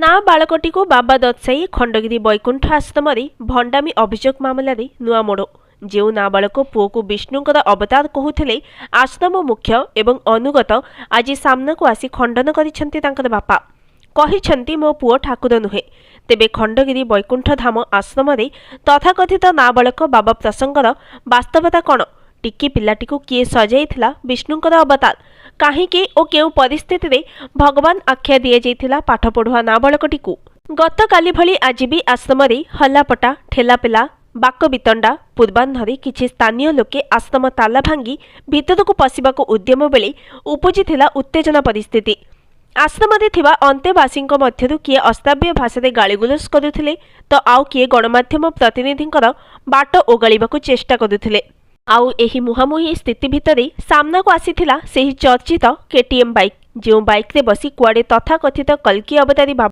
ନା ବାଳକଟିକୁ ବାବା ଦର୍ଶାଇ ଖଣ୍ଡଗିରି ବୈକୁଣ୍ଠ ଆଶ୍ରମରେ ଭଣ୍ଡାମୀ ଅଭିଯୋଗ ମାମଲାରେ ନୂଆ ମୋଡ଼। ଯେଉଁ ନାବାଳକ ପୁଅକୁ ବିଷ୍ଣୁଙ୍କର ଅବତାର କହୁଥିଲେ ଆଶ୍ରମ ମୁଖ୍ୟ ଏବଂ ଅନୁଗତ ଆଜି ସାମ୍ନାକୁ ଆସି ଖଣ୍ଡନ କରିଛନ୍ତି ତାଙ୍କର ବାପା। କହିଛନ୍ତି ମୋ ପୁଅ ଠାକୁର ନୁହେଁ। ତେବେ ଖଣ୍ଡଗିରି ବୈକୁଣ୍ଠ ଧାମ ଆଶ୍ରମରେ ତଥାକଥିତ ନାବାଳକ ବାବା ପ୍ରସଙ୍ଗର ବାସ୍ତବତା କ'ଣ? ଟିକି ପିଲାଟିକୁ କିଏ ସଜାଇଥିଲା ବିଷ୍ଣୁଙ୍କର ଅବତାର? କାହିଁକି ଓ କେଉଁ ପରିସ୍ଥିତିରେ ଭଗବାନ ଆଖ୍ୟା ଦିଆଯାଇଥିଲା ପାଠପଢ଼ୁଆ ନାବାଳକଟିକୁ? ଗତକାଲି ଭଳି ଆଜି ବି ଆଶ୍ରମରେ ହଲ୍ଲାପଟା ଠେଲାପେଲା ବାକ ବିତଣ୍ଡା ପୂର୍ବାହ୍ନରେ କିଛି ସ୍ଥାନୀୟ ଲୋକେ ଆଶ୍ରମ ତାଲା ଭାଙ୍ଗି ଭିତରକୁ ପଶିବାକୁ ଉଦ୍ୟମ ବେଳେ ଉପୁଜିଥିଲା ଉତ୍ତେଜନା ପରିସ୍ଥିତି। ଆଶ୍ରମରେ ଥିବା ଅନ୍ତେବାସୀଙ୍କ ମଧ୍ୟରୁ କିଏ ଅଶ୍ରାବ୍ୟ ଭାଷାରେ ଗାଳିଗୁଲଜ କରୁଥିଲେ ତ ଆଉ କିଏ ଗଣମାଧ୍ୟମ ପ୍ରତିନିଧିଙ୍କର ବାଟ ଓଗାଳିବାକୁ ଚେଷ୍ଟା କରୁଥିଲେ। ଆଉ ଏହି ମୁହାଁମୁହିଁ ସ୍ଥିତି ଭିତରେ ସାମ୍ନାକୁ ଆସିଥିଲା ସେହି ଚର୍ଚ୍ଚିତ କେଟିଏମ୍ ବାଇକ୍, ଯେଉଁ ବାଇକ୍ରେ ବସି କୁଆଡ଼େ ତଥାକଥିତ କଲ୍କି ଅବତାରୀ